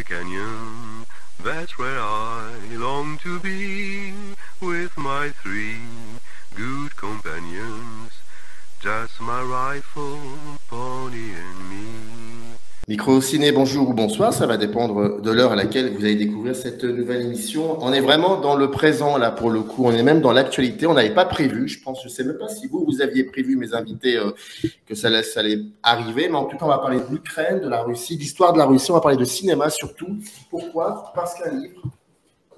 canyon, that's where I long to be, with my three good companions, just my rifle, pony and me. Micro Ciné, bonjour ou bonsoir, ça va dépendre de l'heure à laquelle vous allez découvrir cette nouvelle émission. On est vraiment dans le présent là pour le coup, on est même dans l'actualité, on n'avait pas prévu, je sais même pas si vous aviez prévu, mes invités, que ça allait arriver, mais en tout cas on va parler de l'Ukraine, de la Russie, d'histoire de la Russie, on va parler de cinéma surtout. Pourquoi? Parce qu'un livre,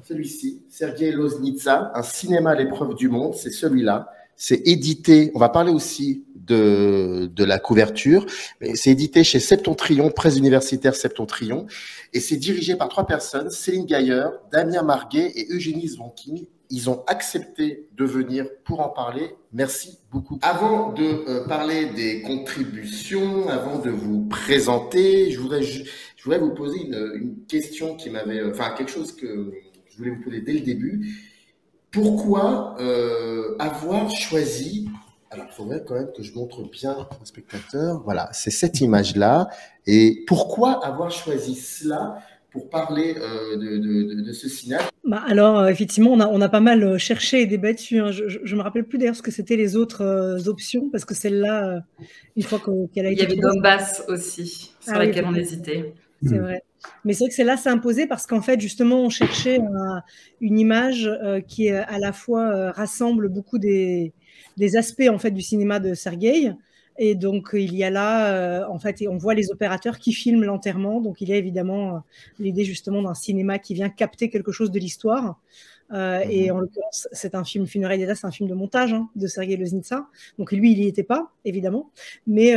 celui-ci, Sergueï Loznitsa, Un cinéma à l'épreuve du monde, c'est celui-là. C'est édité, on va parler aussi de la couverture, mais c'est édité chez Septentrion, Presse universitaire Septentrion, et c'est dirigé par 3 personnes, Céline Gailleur, Damien Marguet et Eugénie Zvonkin. Ils ont accepté de venir pour en parler. Merci beaucoup. Avant de parler des contributions, avant de vous présenter, je voudrais vous poser une question qui m'avait, quelque chose que je voulais vous poser dès le début. Pourquoi avoir choisi... Alors, il faudrait quand même que je montre bien aux spectateurs. Voilà, c'est cette image-là. Et pourquoi avoir choisi cela pour parler de ce cinéaste? Alors, effectivement, on a pas mal cherché et débattu. Hein. Je me rappelle plus d'ailleurs ce que c'était les autres options, parce que celle-là, une fois qu'elle a été... Il y avait Donbass aussi, sur laquelle on hésitait. C'est vrai. Mais c'est vrai que celle-là s'est imposée parce qu'en fait, justement, on cherchait une image qui, à la fois, rassemble beaucoup des aspects en fait, du cinéma de Sergueï. Et donc, il y a là, en fait, on voit les opérateurs qui filment l'enterrement. Donc, il y a évidemment l'idée justement d'un cinéma qui vient capter quelque chose de l'histoire. Et en l'occurrence, c'est un film Funérailles d'État, c'est un film de montage de Sergueï Loznitsa. Donc, lui, il n'y était pas, évidemment. Mais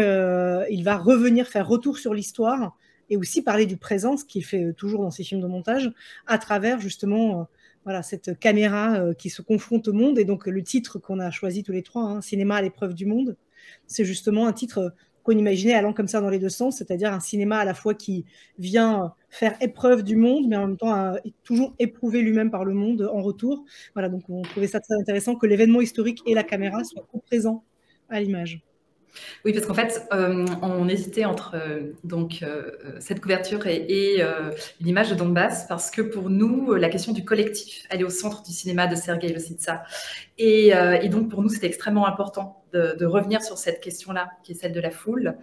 il va revenir faire retour sur l'histoire et aussi parler du présent, ce qu'il fait toujours dans ses films de montage, à travers justement voilà, cette caméra qui se confronte au monde. Et donc, le titre qu'on a choisi tous les trois, Cinéma à l'épreuve du monde, c'est justement un titre qu'on imaginait allant comme ça dans les deux sens, c'est-à-dire un cinéma à la fois qui vient faire épreuve du monde, mais en même temps toujours éprouvé lui-même par le monde en retour. Voilà, donc on trouvait ça très intéressant que l'événement historique et la caméra soient co-présents à l'image. Oui, parce qu'en fait, on hésitait entre cette couverture et l'image de Donbass, parce que pour nous, la question du collectif, elle est au centre du cinéma de Sergueï Loznitsa. Et donc, pour nous, c'était extrêmement important de revenir sur cette question-là, qui est celle de la foule.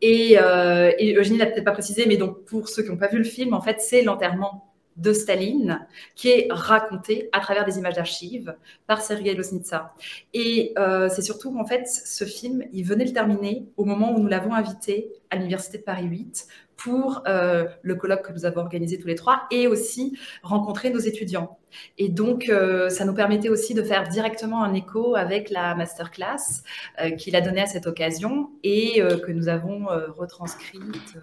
Et Eugénie l'a peut-être pas précisé, mais donc, pour ceux qui n'ont pas vu le film, en fait, c'est l'enterrement de Staline, qui est raconté à travers des images d'archives par Sergueï Loznitsa. Et c'est surtout, en fait, ce film, il venait le terminer au moment où nous l'avons invité à l'Université de Paris 8 pour le colloque que nous avons organisé tous les trois et aussi rencontrer nos étudiants. Et donc, ça nous permettait aussi de faire directement un écho avec la masterclass qu'il a donnée à cette occasion et que nous avons retranscrite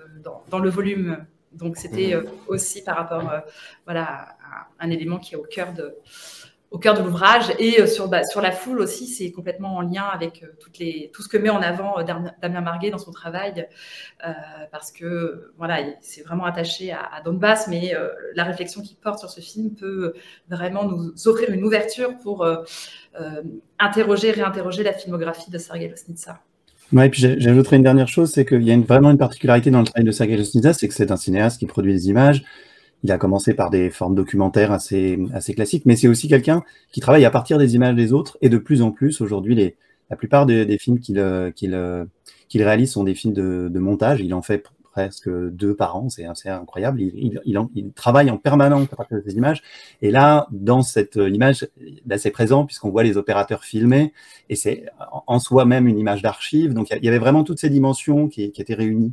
dans le volume. Donc, c'était aussi par rapport à un élément qui est au cœur de l'ouvrage. Et sur la foule aussi, c'est complètement en lien avec tout ce que met en avant Damien Marguet dans son travail, parce que voilà, c'est vraiment attaché à Donbass, mais la réflexion qu'il porte sur ce film peut vraiment nous offrir une ouverture pour réinterroger la filmographie de Sergueï Loznitsa. Ouais, et puis j'ajouterais une dernière chose, c'est qu'il y a vraiment une particularité dans le travail de Sergueï Loznitsa, c'est que c'est un cinéaste qui produit des images. Il a commencé par des formes documentaires assez classiques, mais c'est aussi quelqu'un qui travaille à partir des images des autres, et de plus en plus, aujourd'hui, la plupart des films qu'il réalise sont des films de montage. Il en fait presque 2 par an, c'est assez incroyable. Il travaille en permanence à partir de ces images. Et là, dans cette image, là, c'est présent puisqu'on voit les opérateurs filmer, et c'est en soi même une image d'archive. Donc, il y avait vraiment toutes ces dimensions qui étaient réunies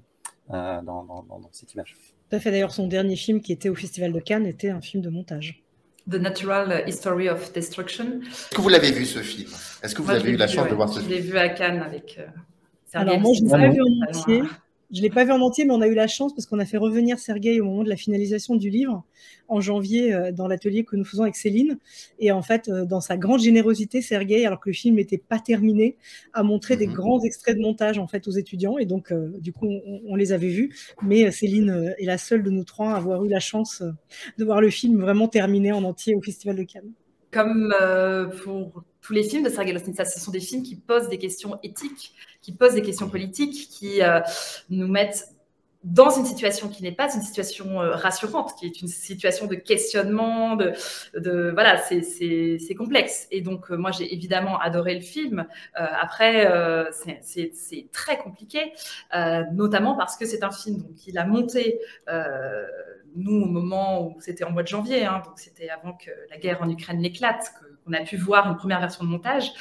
dans cette image. Tout à fait. D'ailleurs, son dernier film qui était au Festival de Cannes était un film de montage. The Natural History of Destruction. Est-ce que vous l'avez vu, ce film? Est-ce que vous avez eu la chance de voir ce film? Je l'ai vu à Cannes avec Sergueï. Alors moi, je ne l'ai pas vu en entier. Je ne l'ai pas vu en entier, mais on a eu la chance parce qu'on a fait revenir Sergueï au moment de la finalisation du livre en janvier dans l'atelier que nous faisons avec Céline. Et en fait, dans sa grande générosité, Sergueï, alors que le film n'était pas terminé, a montré des grands extraits de montage en fait aux étudiants. Et donc, du coup, on les avait vus. Mais Céline est la seule de nous trois à avoir eu la chance de voir le film vraiment terminé en entier au Festival de Cannes. Comme pour tous les films de Sergueï Loznitsa, ce sont des films qui posent des questions éthiques, qui posent des questions politiques, qui nous mettent dans une situation qui n'est pas une situation rassurante, qui est une situation de questionnement, voilà, c'est complexe. Et donc, moi, j'ai évidemment adoré le film. Après, c'est très compliqué, notamment parce que c'est un film donc, il a monté, nous, au moment où c'était en mois de janvier, hein, donc c'était avant que la guerre en Ukraine n'éclate, qu'on a pu voir une première version de montage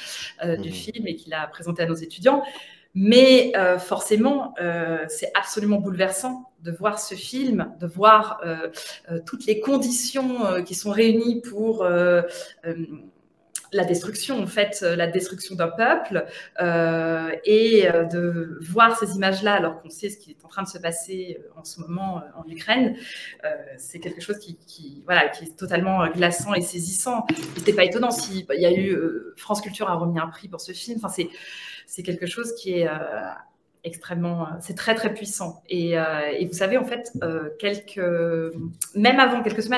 du film et qu'il a présenté à nos étudiants. Mais forcément, c'est absolument bouleversant de voir ce film, de voir toutes les conditions qui sont réunies pour la destruction, en fait, la destruction d'un peuple, et de voir ces images-là alors qu'on sait ce qui est en train de se passer en ce moment en Ukraine, c'est quelque chose qui est totalement glaçant et saisissant. C'était pas étonnant s'il y a eu France Culture a remis un prix pour ce film. Enfin, c'est quelque chose qui est extrêmement, c'est très très puissant. Et vous savez, en fait, quelques semaines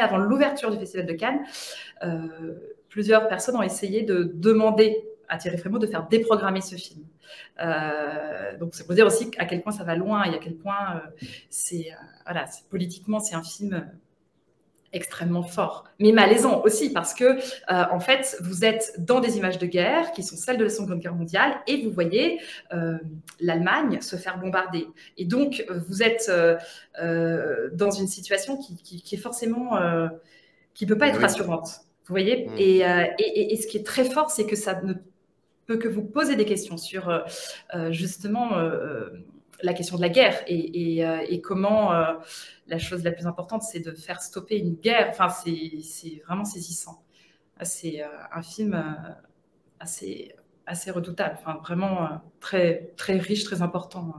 avant l'ouverture du Festival de Cannes, plusieurs personnes ont essayé de demander à Thierry Frémaux de faire déprogrammer ce film. Donc, c'est pour dire aussi à quel point ça va loin et à quel point politiquement, c'est un film extrêmement fort, mais malaisant aussi parce que, en fait, vous êtes dans des images de guerre qui sont celles de la Seconde Guerre mondiale et vous voyez l'Allemagne se faire bombarder. Et donc, vous êtes dans une situation qui est forcément, qui ne peut pas être rassurante. Vous voyez, et ce qui est très fort, c'est que ça ne peut que vous poser des questions sur justement la question de la guerre et comment la chose la plus importante, c'est de faire stopper une guerre. Enfin, c'est vraiment saisissant. C'est un film assez redoutable, enfin, vraiment très, très riche, très important.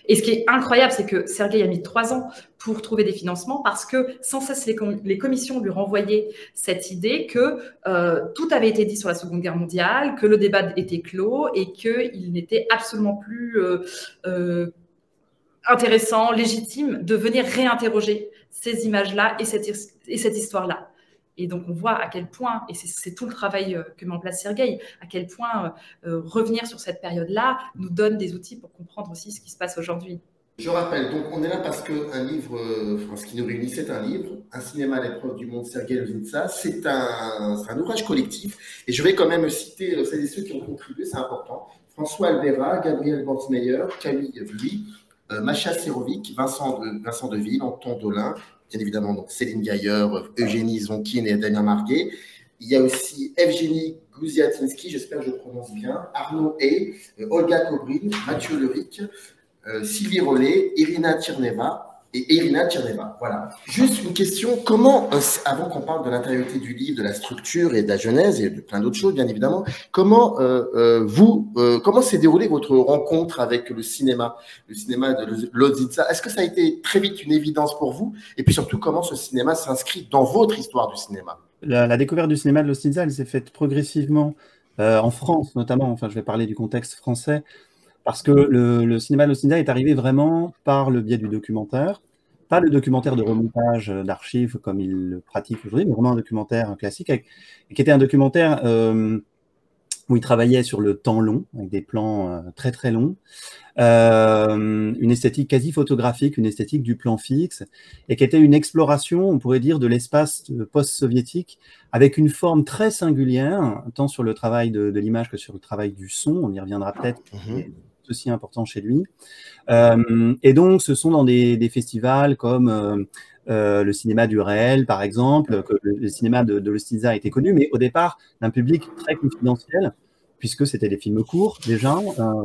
Et ce qui est incroyable, c'est que Sergueï a mis 3 ans pour trouver des financements parce que sans cesse, les commissions lui renvoyaient cette idée que tout avait été dit sur la Seconde Guerre mondiale, que le débat était clos et qu'il n'était absolument plus intéressant, légitime de venir réinterroger ces images-là et cette histoire-là. Et donc, on voit à quel point, et c'est tout le travail que met en place Sergueï, à quel point revenir sur cette période-là nous donne des outils pour comprendre aussi ce qui se passe aujourd'hui. Je rappelle, donc on est là parce qu'un livre, ce qui nous réunit, c'est un livre, Un cinéma à l'épreuve du monde, Sergueï Loznitsa. C'est un ouvrage collectif. Et je vais quand même citer celles et ceux qui ont contribué, c'est important. François Albera, Gabriel Bortmeyer, Camille Vluy, Macha Serovic, Vincent Deville, Anton Dolin, bien évidemment donc Céline Gailleur, Eugénie Zonkine et Damien Marguet. Il y a aussi Evgeny Gouziatinsky, j'espère que je prononce bien, Arnaud Hay, Olga Kobrin, Mathieu Leric, Sylvie Rollet, Irina Tcherneva. Voilà. Juste une question, comment, avant qu'on parle de l'intériorité du livre, de la structure et de la genèse et de plein d'autres choses, bien évidemment, comment s'est déroulée votre rencontre avec le cinéma de Loznitsa? Est-ce que ça a été très vite une évidence pour vous? Et puis surtout, comment ce cinéma s'inscrit dans votre histoire du cinéma? La découverte du cinéma de Loznitsa, elle s'est faite progressivement en France, notamment. Enfin, je vais parler du contexte français. Parce que le cinéma de Loznitsa est arrivé vraiment par le biais du documentaire, pas le documentaire de remontage d'archives comme il le pratique aujourd'hui, mais vraiment un documentaire classique, qui était un documentaire où il travaillait sur le temps long, avec des plans très très longs, une esthétique quasi photographique, une esthétique du plan fixe, et qui était une exploration, on pourrait dire, de l'espace post-soviétique, avec une forme très singulière, tant sur le travail de l'image que sur le travail du son, on y reviendra peut-être, aussi important chez lui. Et donc, ce sont dans des festivals comme le cinéma du réel, par exemple, que le cinéma de Loznitsa a été connu, mais au départ, d'un public très confidentiel, puisque c'était des films courts, déjà,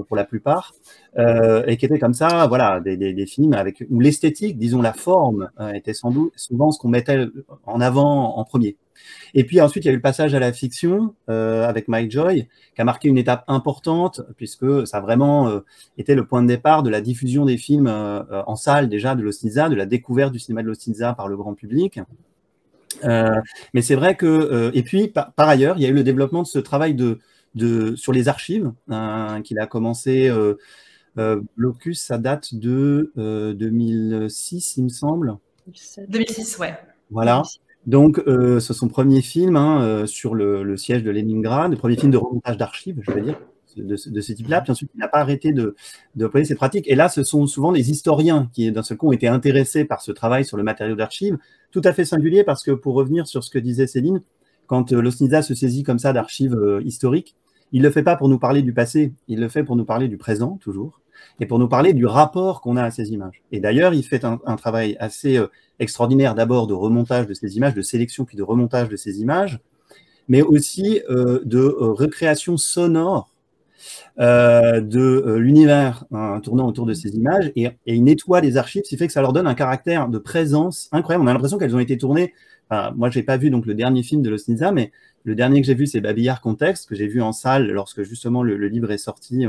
pour la plupart, et qui étaient comme ça, voilà, des films où l'esthétique, disons la forme, était souvent ce qu'on mettait en avant en premier. Et puis ensuite, il y a eu le passage à la fiction avec Mike Joy, qui a marqué une étape importante, puisque ça a vraiment été le point de départ de la diffusion des films en salle déjà de Loznitsa, de la découverte du cinéma de Loznitsa par le grand public. Mais c'est vrai que... et puis, par ailleurs, il y a eu le développement de ce travail sur les archives, qu'il a commencé... Blocus, ça date de 2006, il me semble. 2006, ouais. Voilà. Donc, c'est son premier film sur le siège de Leningrad, le premier film de remontage d'archives, je veux dire. de ce type-là, puis ensuite il n'a pas arrêté de déployer ces pratiques. Et là, ce sont souvent des historiens qui, d'un seul coup, ont été intéressés par ce travail sur le matériau d'archives, tout à fait singulier, parce que pour revenir sur ce que disait Céline, quand l'OSNIDA se saisit comme ça d'archives historiques, il ne le fait pas pour nous parler du passé, il le fait pour nous parler du présent, toujours, et pour nous parler du rapport qu'on a à ces images. Et d'ailleurs, il fait un travail assez extraordinaire, d'abord de remontage de ces images, de sélection, puis de remontage de ces images, mais aussi de recréation sonore de l'univers tournant autour de ces images, et il nettoie les archives, ce qui fait que ça leur donne un caractère de présence incroyable. On a l'impression qu'elles ont été tournées, moi je n'ai pas vu donc le dernier film de l'OSNIDA, mais le dernier que j'ai vu, c'est Babillard Contexte, que j'ai vu en salle lorsque justement le livre est sorti.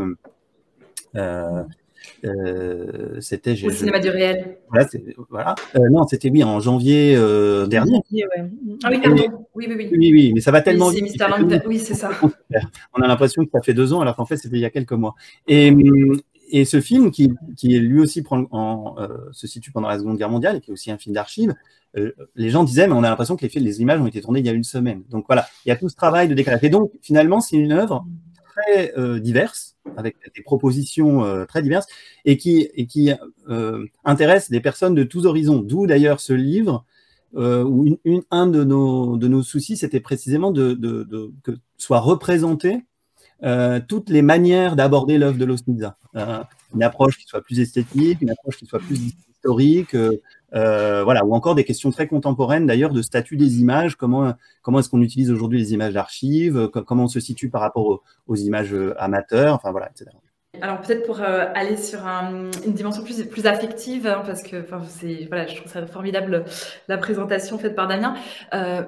C'était au cinéma du réel. Voilà. Non, c'était oui en janvier dernier. Ah oui, pardon. Oui, mais ça va tellement vite. C'est Mr. Oui, c'est ça. On a l'impression que ça fait 2 ans, alors qu'en fait c'était il y a quelques mois. Et ce film qui lui aussi se situe pendant la Seconde Guerre mondiale et qui est aussi un film d'archives, les gens disaient mais on a l'impression que les images ont été tournées il y a 1 semaine. Donc voilà, il y a tout ce travail de décalage. Et donc finalement c'est une œuvre très diverse, avec des propositions très diverses, et qui intéresse des personnes de tous horizons. D'où d'ailleurs ce livre, où un de nos soucis, c'était précisément que soient représentées toutes les manières d'aborder l'œuvre de l'OSNIDA. Une approche qui soit plus esthétique, une approche qui soit plus historique, voilà, ou encore des questions très contemporaines d'ailleurs de statut des images, comment est-ce qu'on utilise aujourd'hui les images d'archives, comment on se situe par rapport aux images amateurs, enfin voilà, etc. Alors peut-être pour aller sur une dimension plus affective, hein, parce que voilà, je trouve ça formidable la présentation faite par Damien.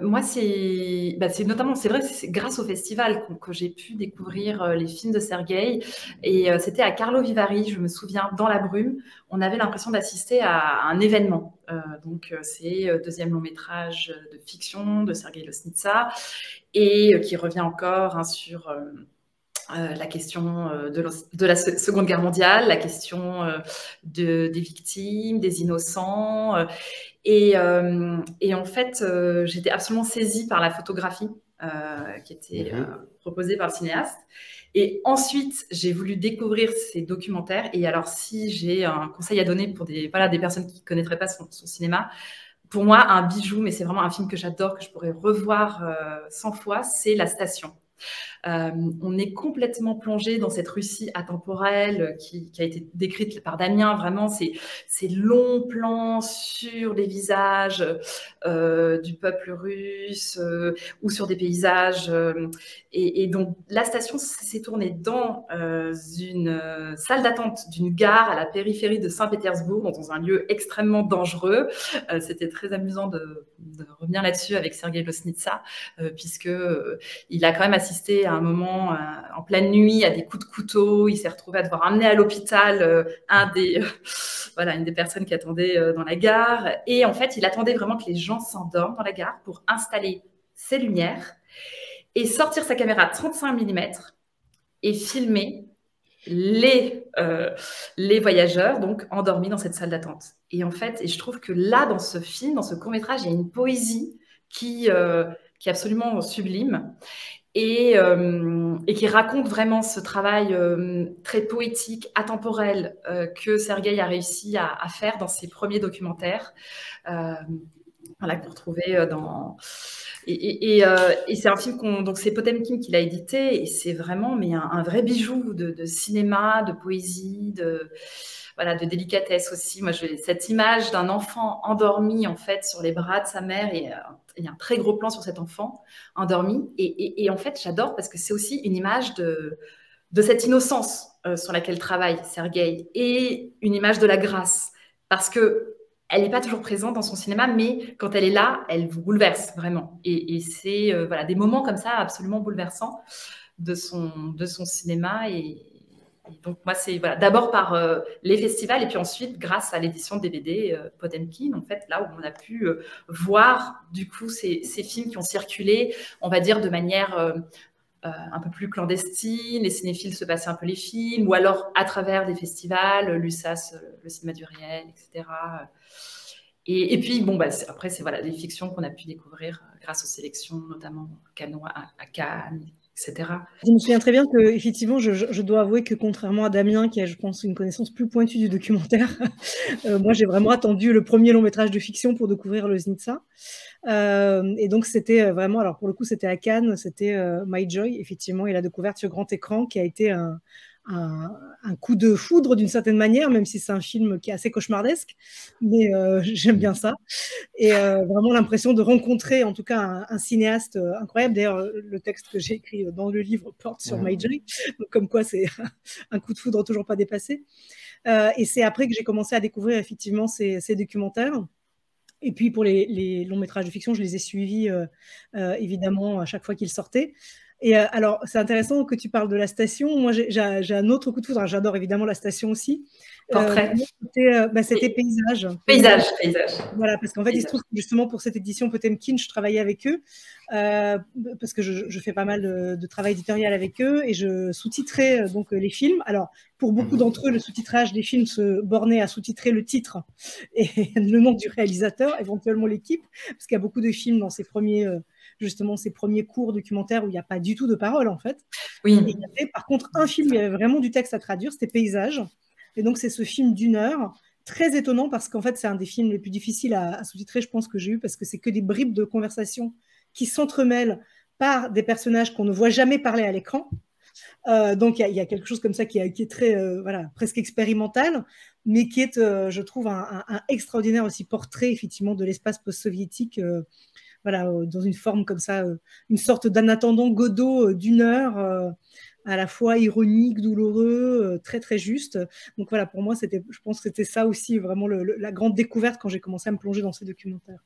Moi, c'est notamment, c'est vrai, c'est grâce au festival que j'ai pu découvrir les films de Sergueï, et c'était à Carlo Vivari, je me souviens, dans la brume, on avait l'impression d'assister à un événement. Donc c'est 2e long métrage de fiction de Sergueï Loznitsa, et qui revient encore sur la question de la Seconde Guerre mondiale, la question des victimes, des innocents. Et en fait, j'étais absolument saisie par la photographie qui était proposée par le cinéaste. Et ensuite, j'ai voulu découvrir ces documentaires. Et alors, si j'ai un conseil à donner pour des personnes qui ne connaîtraient pas son cinéma, pour moi, un bijou, mais c'est vraiment un film que j'adore, que je pourrais revoir 100 fois, c'est La Station. On est complètement plongé dans cette Russie atemporelle qui a été décrite par Damien. Vraiment, ces longs plans sur les visages du peuple russe ou sur des paysages. Et donc, La Station s'est tournée dans une salle d'attente d'une gare à la périphérie de Saint-Pétersbourg, dans un lieu extrêmement dangereux. C'était très amusant de revenir là-dessus avec Sergueï Loznitsa, puisque il a quand même assisté à un moment en pleine nuit à des coups de couteau. Il s'est retrouvé à devoir amener à l'hôpital une des personnes qui attendait dans la gare. Et en fait, il attendait vraiment que les gens s'endorment dans la gare pour installer ses lumières et sortir sa caméra 35 mm et filmer les voyageurs donc endormis dans cette salle d'attente. Et en fait, je trouve que là, dans ce film, dans ce court-métrage, il y a une poésie qui est absolument sublime. Et qui raconte vraiment ce travail très poétique, atemporel que Sergueï a réussi à faire dans ses premiers documentaires, que vous retrouvez dans... Et c'est un film donc c'est Potemkin qui l'a édité, et c'est vraiment un vrai bijou de cinéma, de poésie, de délicatesse aussi. Moi, cette image d'un enfant endormi en fait sur les bras de sa mère, et il y a un très gros plan sur cet enfant endormi. Et en fait, j'adore parce que c'est aussi une image de cette innocence sur laquelle travaille Sergueï, et une image de la grâce, parce que elle n'est pas toujours présente dans son cinéma, mais quand elle est là, elle vous bouleverse vraiment. Et c'est des moments comme ça absolument bouleversants de son cinéma. Et donc, moi, c'est d'abord par les festivals, et puis ensuite, grâce à l'édition de DVD Potemkin, en fait, là où on a pu voir, du coup, ces films qui ont circulé, on va dire, de manière un peu plus clandestine. Les cinéphiles se passaient un peu les films, ou alors à travers des festivals, l'USAS, le cinéma du réel, etc. Et puis, après, c'est des fictions qu'on a pu découvrir grâce aux sélections, notamment à Cannes, etc. Je me souviens très bien que, effectivement, je dois avouer que contrairement à Damien, qui a, je pense, une connaissance plus pointue du documentaire, moi, j'ai vraiment attendu le premier long métrage de fiction pour découvrir Loznitsa. Et donc, c'était vraiment, alors pour le coup, c'était à Cannes, c'était My Joy, effectivement, et la découverte sur grand écran qui a été un coup de foudre d'une certaine manière, même si c'est un film qui est assez cauchemardesque, mais j'aime bien ça. Et vraiment l'impression de rencontrer en tout cas un cinéaste incroyable. D'ailleurs, le texte que j'ai écrit dans le livre porte sur My Joy, donc comme quoi c'est un coup de foudre toujours pas dépassé. Et c'est après que j'ai commencé à découvrir effectivement ces documentaires. Et puis pour les longs métrages de fiction, je les ai suivis évidemment à chaque fois qu'ils sortaient. Et alors, c'est intéressant que tu parles de la station. Moi, j'ai un autre coup de foudre. J'adore évidemment la station aussi. Portrait. C'était Paysage. Paysage. Voilà, parce qu'en fait, il se trouve que justement pour cette édition Potemkin, je travaillais avec eux, parce que je fais pas mal de travail éditorial avec eux, et je sous-titrais donc les films. Alors, pour beaucoup d'entre eux, le sous-titrage des films se bornait à sous-titrer le titre et le nom du réalisateur, éventuellement l'équipe, parce qu'il y a beaucoup de films dans ces premiers courts documentaires où il n'y a pas du tout de parole, en fait. Oui. Et il y avait par contre un film où il y avait vraiment du texte à traduire, c'était Paysage. Et donc, c'est ce film d'1 heure, très étonnant parce qu'en fait, c'est un des films les plus difficiles à sous-titrer, je pense, que j'ai eu, parce que c'est que des bribes de conversation qui s'entremêlent par des personnages qu'on ne voit jamais parler à l'écran. Donc, il y a quelque chose comme ça qui est très, presque expérimental, mais qui est, je trouve, un extraordinaire aussi portrait, effectivement, de l'espace post-soviétique, dans une forme comme ça, une sorte d'En attendant Godot d'1 heure, à la fois ironique, douloureux, très très juste. Donc voilà, pour moi, je pense que c'était ça aussi vraiment la grande découverte quand j'ai commencé à me plonger dans ces documentaires.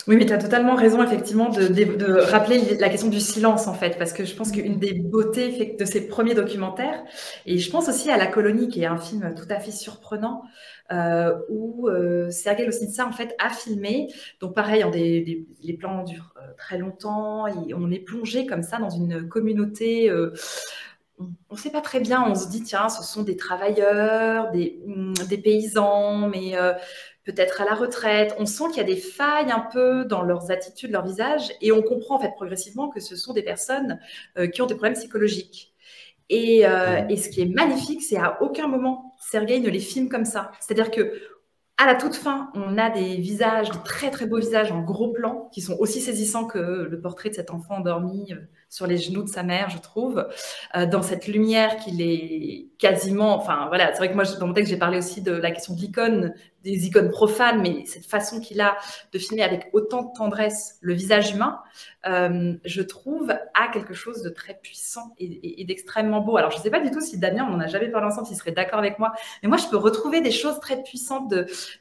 Oui, mais tu as totalement raison, effectivement, de rappeler la question du silence, en fait, parce que je pense qu'une des beautés de ces premiers documentaires, et je pense aussi à La Colonie, qui est un film tout à fait surprenant, où Sergueï Loznitsa, en fait, a filmé. Donc, pareil, les plans durent très longtemps, on est plongé comme ça dans une communauté... on ne sait pas très bien, on se dit, tiens, ce sont des travailleurs, des paysans, mais peut-être à la retraite. On sent qu'il y a des failles un peu dans leurs attitudes, leur visage, et on comprend en fait progressivement que ce sont des personnes qui ont des problèmes psychologiques. Et ce qui est magnifique, c'est à aucun moment Sergueï ne les filme comme ça. C'est-à-dire que à la toute fin, on a des visages, de très très beaux visages en gros plan, qui sont aussi saisissants que le portrait de cet enfant endormi sur les genoux de sa mère, je trouve, dans cette lumière qu'il est quasiment... Enfin, voilà, c'est vrai que moi, dans mon texte, j'ai parlé aussi de la question de l'icône, des icônes profanes, mais cette façon qu'il a de filmer avec autant de tendresse le visage humain, je trouve, a quelque chose de très puissant et d'extrêmement beau. Alors, je ne sais pas du tout si Damien, on n'en a jamais parlé ensemble, s'il serait d'accord avec moi, mais moi, je peux retrouver des choses très puissantes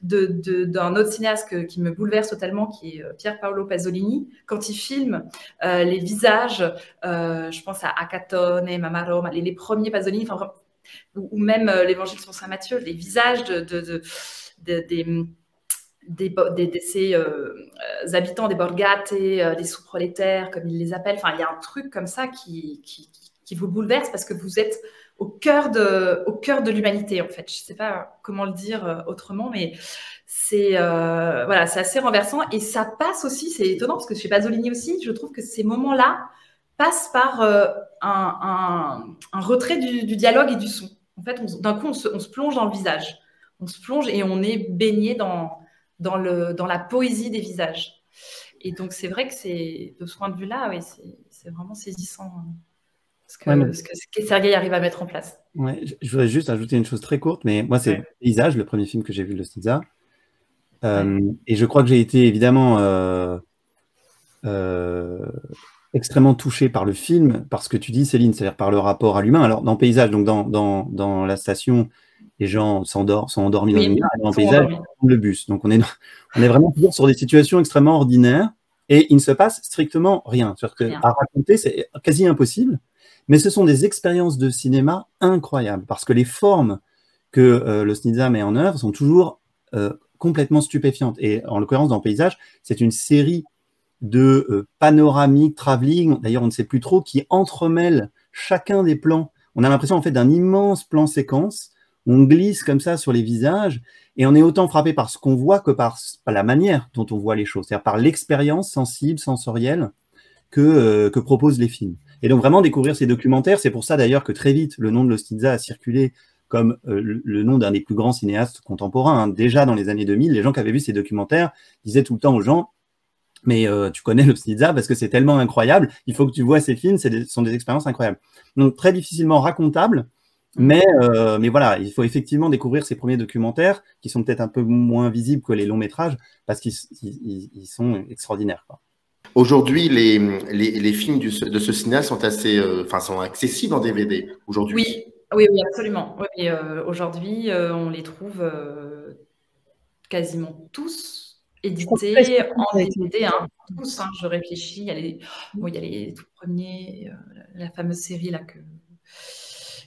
d'un autre cinéaste qui me bouleverse totalement, qui est Pier Paolo Pasolini, quand il filme les visages, je pense à Acatone, Mamma Roma, les premiers Pasolini, ou même l'Évangile selon saint Matthieu, les visages ces habitants des borgate, des sous-prolétaires, comme ils les appellent. Enfin, il y a un truc comme ça qui vous bouleverse parce que vous êtes au cœur de l'humanité, en fait. Je ne sais pas comment le dire autrement, mais c'est assez renversant. Et ça passe aussi, c'est étonnant, parce que chez Pasolini aussi, je trouve que ces moments-là passent par un retrait du dialogue et du son. En fait, d'un coup, on se plonge dans le visage. On se plonge et on est baigné dans la poésie des visages. Et donc, c'est vrai que de ce point de vue-là, oui, c'est vraiment saisissant ce que Sergueï arrive à mettre en place. Ouais, je voudrais juste ajouter une chose très courte, mais moi, c'est Paysage, le premier film que j'ai vu de Loznitsa. Et je crois que j'ai été évidemment extrêmement touché par le film, parce que tu dis, Céline, c'est-à-dire par le rapport à l'humain. Alors, dans Paysage, donc dans la station, les gens sont endormis dans une gare, et dans Paysage, le bus. Donc, on est vraiment toujours sur des situations extrêmement ordinaires, et il ne se passe strictement rien. C'est-à-dire qu'à raconter, c'est quasi impossible, mais ce sont des expériences de cinéma incroyables, parce que les formes que Loznitsa met en œuvre sont toujours complètement stupéfiantes. Et en l'occurrence, dans Paysage, c'est une série de panoramiques, travelling, d'ailleurs on ne sait plus trop, qui entremêlent chacun des plans. On a l'impression en fait d'un immense plan séquence, on glisse comme ça sur les visages, et on est autant frappé par ce qu'on voit que par la manière dont on voit les choses, c'est-à-dire par l'expérience sensible, sensorielle que proposent les films. Et donc vraiment découvrir ces documentaires, c'est pour ça d'ailleurs que très vite, le nom de Lostizza a circulé comme le nom d'un des plus grands cinéastes contemporains. Hein. Déjà dans les années 2000, les gens qui avaient vu ces documentaires disaient tout le temps aux gens « Mais tu connais Lostizza parce que c'est tellement incroyable, il faut que tu vois ces films, ce sont des expériences incroyables. » Donc très difficilement racontables, mais voilà, il faut effectivement découvrir ces premiers documentaires qui sont peut-être un peu moins visibles que les longs métrages parce qu'ils sont extraordinaires, quoi. Aujourd'hui, les films de ce cinéaste sont sont accessibles en DVD aujourd'hui. Oui, absolument. Oui, aujourd'hui, on les trouve quasiment tous édités en DVD. Hein, tous, hein, je réfléchis. Il y a les tout premiers, la fameuse série là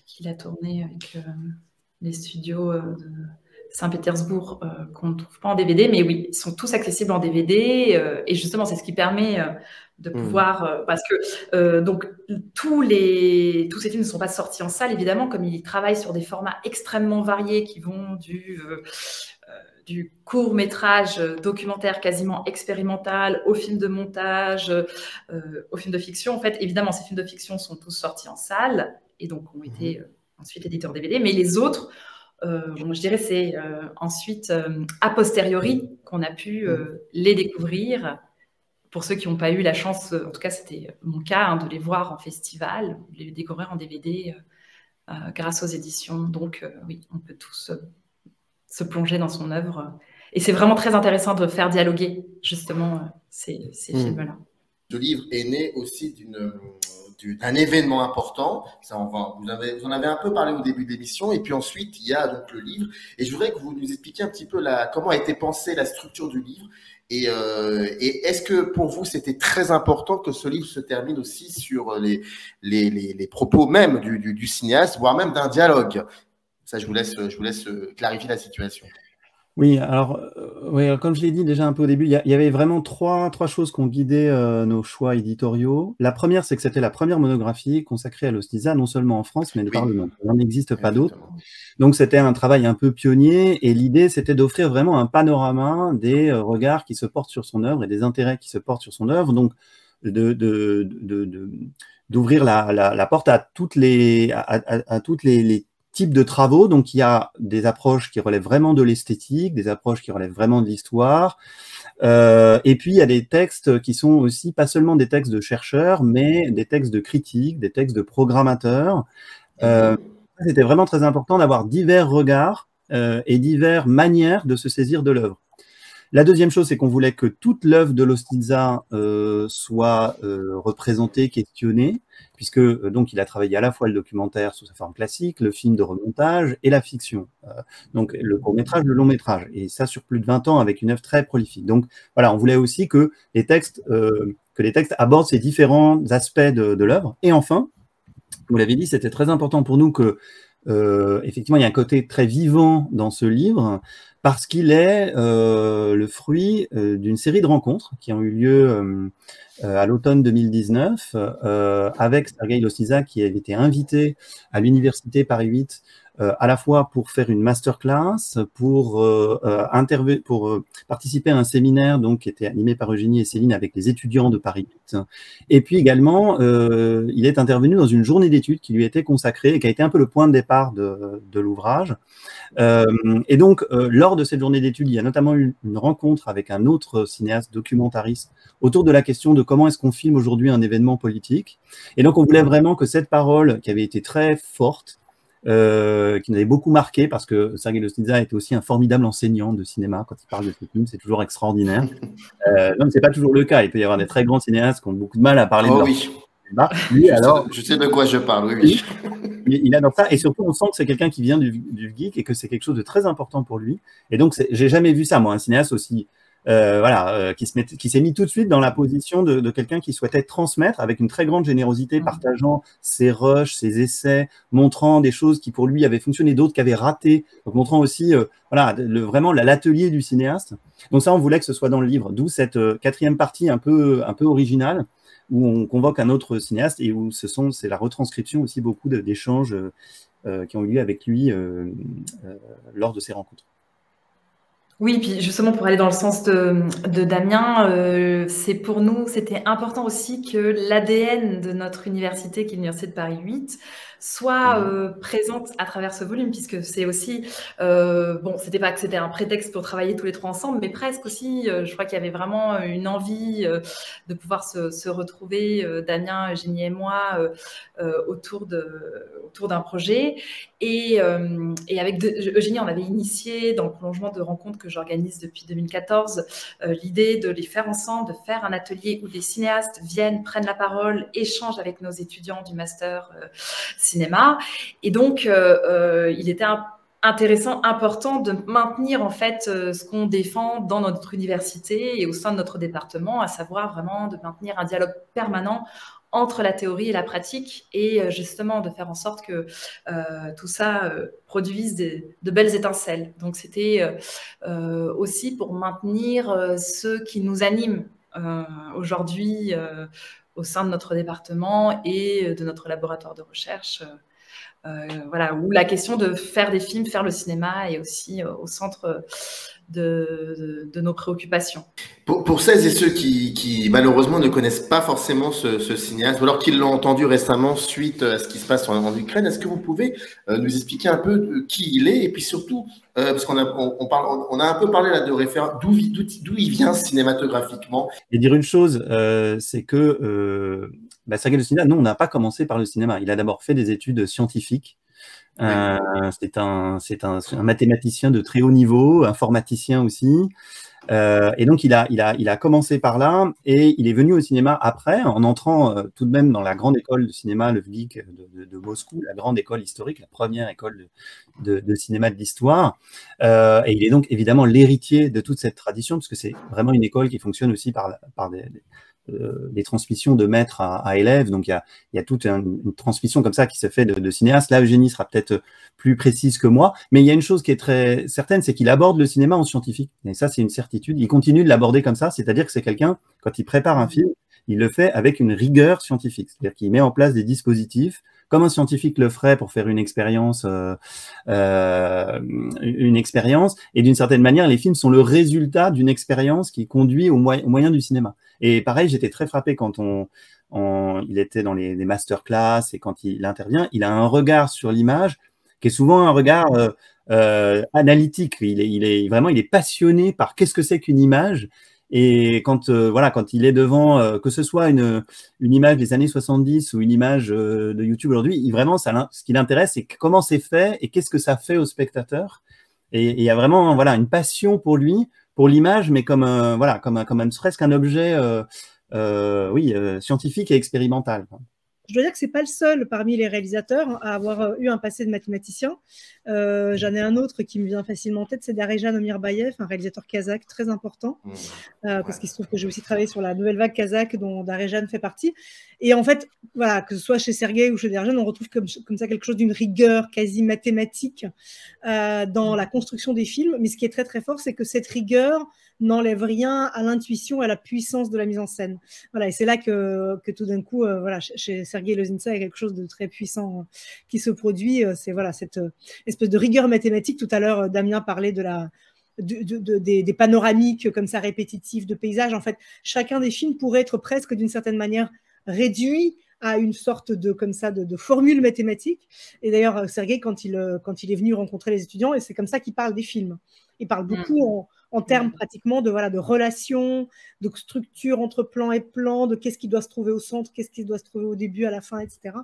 qu'il a tournée avec les studios de Saint-Pétersbourg qu'on ne trouve pas en DVD, mais oui, ils sont tous accessibles en DVD et justement, c'est ce qui permet de pouvoir, parce que donc tous ces films ne sont pas sortis en salle, évidemment, comme ils travaillent sur des formats extrêmement variés qui vont du court-métrage documentaire quasiment expérimental au film de montage, au film de fiction. En fait, évidemment, ces films de fiction sont tous sortis en salle et donc ont été ensuite édités en DVD, mais les autres, je dirais c'est ensuite a posteriori qu'on a pu les découvrir. Pour ceux qui n'ont pas eu la chance, en tout cas c'était mon cas, hein, de les voir en festival, de les découvrir en DVD grâce aux éditions. Donc oui, on peut tous se plonger dans son œuvre. Et c'est vraiment très intéressant de faire dialoguer justement ces films-là. Ce livre est né aussi d'un événement important. Ça, vous en avez un peu parlé au début de l'émission. Et puis ensuite, il y a donc le livre. Et je voudrais que vous nous expliquiez un petit peu comment a été pensée la structure du livre. Et est-ce que pour vous, c'était très important que ce livre se termine aussi sur les propos même du cinéaste, voire même d'un dialogue? Ça, je vous laisse clarifier la situation. Oui, alors, comme je l'ai dit déjà un peu au début, il y avait vraiment trois choses qui ont guidé nos choix éditoriaux. La première, c'est que c'était la première monographie consacrée à Lostizza, non seulement en France, mais par le monde. Il n'en existe pas d'autres. Donc, c'était un travail un peu pionnier et l'idée, c'était d'offrir vraiment un panorama des regards qui se portent sur son œuvre et des intérêts qui se portent sur son œuvre. Donc, d'ouvrir la porte à toutes les types de travaux. Donc, il y a des approches qui relèvent vraiment de l'esthétique, des approches qui relèvent vraiment de l'histoire. Et puis, il y a des textes qui sont aussi pas seulement des textes de chercheurs, mais des textes de critiques, des textes de programmateurs. C'était vraiment très important d'avoir divers regards et diverses manières de se saisir de l'œuvre. La deuxième chose, c'est qu'on voulait que toute l'œuvre de Lostizza soit représentée, questionnée, puisque donc il a travaillé à la fois le documentaire sous sa forme classique, le film de remontage et la fiction. Donc le court-métrage, le long-métrage, et ça sur plus de 20 ans avec une œuvre très prolifique. Donc voilà, on voulait aussi que les textes abordent ces différents aspects de l'œuvre. Et enfin, vous l'avez dit, c'était très important pour nous que effectivement, il y a un côté très vivant dans ce livre parce qu'il est le fruit d'une série de rencontres qui ont eu lieu à l'automne 2019 avec Sergueï Lostizza qui avait été invité à l'université Paris 8 à la fois pour faire une masterclass, pour participer à un séminaire donc, qui était animé par Eugénie et Céline avec les étudiants de Paris 8. Et puis également, il est intervenu dans une journée d'études qui lui était consacrée et qui a été un peu le point de départ de l'ouvrage. Et donc, lors de cette journée d'études, il y a notamment eu une rencontre avec un autre cinéaste documentariste autour de la question de comment est-ce qu'on filme aujourd'hui un événement politique. Et donc, on voulait vraiment que cette parole, qui avait été très forte, qui nous avait beaucoup marqué, parce que Sergueï Lostizza était aussi un formidable enseignant de cinéma. Quand il parle de ses films, c'est toujours extraordinaire. Non, c'est pas toujours le cas. Il peut y avoir des très grands cinéastes qui ont beaucoup de mal à parler de leur cinéma. Lui, je sais de quoi je parle, oui. Il adore ça, et surtout on sent que c'est quelqu'un qui vient du geek et que c'est quelque chose de très important pour lui. Et donc j'ai jamais vu ça, moi, un cinéaste aussi qui s'est mis tout de suite dans la position de quelqu'un qui souhaitait transmettre avec une très grande générosité, partageant ses rushs, ses essais, montrant des choses qui pour lui avaient fonctionné, d'autres qui avaient raté, donc montrant aussi vraiment l'atelier du cinéaste. Donc ça, on voulait que ce soit dans le livre, d'où cette quatrième partie un peu originale, où on convoque un autre cinéaste et où c'est la retranscription aussi beaucoup d'échanges qui ont eu lieu avec lui lors de ces rencontres. Oui, puis justement pour aller dans le sens de Damien, c'est pour nous, c'était important aussi que l'ADN de notre université, qui est l'Université de Paris 8, soit présente à travers ce volume, puisque c'est aussi, bon, c'était pas que c'était un prétexte pour travailler tous les trois ensemble, mais presque aussi, je crois qu'il y avait vraiment une envie de pouvoir se retrouver, Damien, Eugénie et moi, autour d'un projet. Et avec Eugénie, on avait initié, dans le prolongement de rencontres que j'organise depuis 2014, l'idée de les faire ensemble, de faire un atelier où des cinéastes viennent, prennent la parole, échangent avec nos étudiants du master cinéma. Et donc, il était intéressant, important de maintenir en fait ce qu'on défend dans notre université et au sein de notre département, à savoir vraiment de maintenir un dialogue permanent entre la théorie et la pratique, et justement de faire en sorte que tout ça produise de belles étincelles. Donc c'était aussi pour maintenir ce qui nous anime aujourd'hui au sein de notre département et de notre laboratoire de recherche. Voilà, où la question de faire des films, faire le cinéma est aussi au centre de nos préoccupations. Pour celles et ceux qui malheureusement ne connaissent pas forcément ce cinéaste, ou alors qu'ils l'ont entendu récemment suite à ce qui se passe en Ukraine, est-ce que vous pouvez nous expliquer un peu qui il est, et puis surtout, parce qu'on a un peu parlé là de référence, d'où il vient cinématographiquement. Et dire une chose, c'est que Sergueï Lozinitsa, non, on n'a pas commencé par le cinéma. Il a d'abord fait des études scientifiques. C'est un mathématicien de très haut niveau, informaticien aussi. Et donc, il a commencé par là, et il est venu au cinéma après, en entrant tout de même dans la grande école de cinéma, le VGIK de Moscou, la grande école historique, la première école de cinéma de l'histoire. Et il est donc évidemment l'héritier de toute cette tradition, parce que c'est vraiment une école qui fonctionne aussi par des transmissions de maître à élève. Donc, il y a toute une transmission comme ça qui se fait de cinéaste. Là, Eugénie sera peut-être plus précise que moi, mais il y a une chose qui est très certaine, c'est qu'il aborde le cinéma en scientifique. Et ça, c'est une certitude. Il continue de l'aborder comme ça, c'est-à-dire que c'est quelqu'un, quand il prépare un film, il le fait avec une rigueur scientifique. C'est-à-dire qu'il met en place des dispositifs comme un scientifique le ferait pour faire une expérience, et d'une certaine manière, les films sont le résultat d'une expérience qui conduit au moyen du cinéma. Et pareil, j'étais très frappé quand il était dans les masterclass, et quand il intervient, il a un regard sur l'image qui est souvent un regard analytique. Il est passionné par qu'est-ce que c'est qu'une image. Et quand il est devant, que ce soit une image des années 70 ou une image de YouTube aujourd'hui, vraiment, ce qui l'intéresse, c'est comment c'est fait et qu'est-ce que ça fait au spectateur. Et il y a vraiment une passion pour lui, pour l'image, mais comme ne serait-ce qu'un objet scientifique et expérimental. Je dois dire que ce n'est pas le seul parmi les réalisateurs à avoir eu un passé de mathématicien. J'en ai un autre qui me vient facilement en tête, c'est Darejan Omirbayev, un réalisateur kazakh très important, parce qu'il se trouve que j'ai aussi travaillé sur la nouvelle vague kazakh dont Darejan fait partie. Et en fait, que ce soit chez Sergueï ou chez Darejan, on retrouve comme ça quelque chose d'une rigueur quasi mathématique dans la construction des films. Mais ce qui est très très fort, c'est que cette rigueur n'enlève rien à l'intuition et à la puissance de la mise en scène. Voilà, et c'est là que tout d'un coup, chez Sergueï Lozinitsa, il y a quelque chose de très puissant qui se produit. C'est cette espèce de rigueur mathématique. Tout à l'heure, Damien parlait des panoramiques comme ça répétitifs de paysages. En fait, chacun des films pourrait être presque d'une certaine manière réduit à une sorte de formule mathématique. Et d'ailleurs, Sergueï, quand il est venu rencontrer les étudiants, et c'est comme ça qu'il parle des films. Il parle beaucoup en termes pratiquement de relations, de structure entre plan et plan, de qu'est-ce qui doit se trouver au centre, qu'est-ce qui doit se trouver au début, à la fin, etc.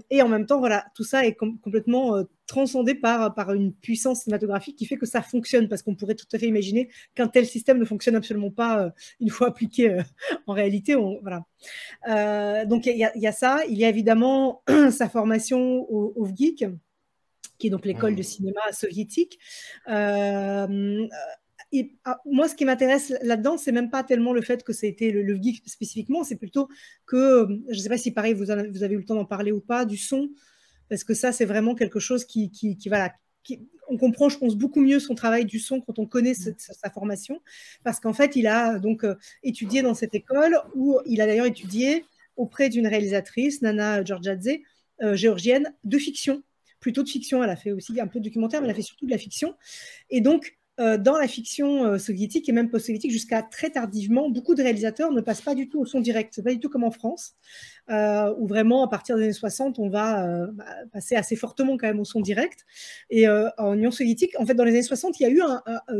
Et en même temps, tout ça est complètement transcendé par une puissance cinématographique qui fait que ça fonctionne, parce qu'on pourrait tout à fait imaginer qu'un tel système ne fonctionne absolument pas une fois appliqué en réalité. Donc il y a ça. Il y a évidemment sa formation au VGIK, qui est donc l'école de cinéma soviétique. Moi, ce qui m'intéresse là-dedans, c'est même pas tellement le fait que c'était le VGIK spécifiquement, c'est plutôt que, je ne sais pas si pareil, vous avez eu le temps d'en parler ou pas, du son, parce que ça, c'est vraiment quelque chose on comprend, je pense, beaucoup mieux son travail du son quand on connaît sa formation, parce qu'en fait, il a donc étudié dans cette école, où il a d'ailleurs étudié auprès d'une réalisatrice, Nana Georgiadze, géorgienne, de fiction. Plutôt de fiction, elle a fait aussi un peu de documentaire, mais elle a fait surtout de la fiction. Et donc, dans la fiction soviétique et même post-soviétique jusqu'à très tardivement, beaucoup de réalisateurs ne passent pas du tout au son direct. C'est pas du tout comme en France, où vraiment à partir des années 60, on va passer assez fortement quand même au son direct. Et en Union soviétique, en fait, dans les années 60, il y a eu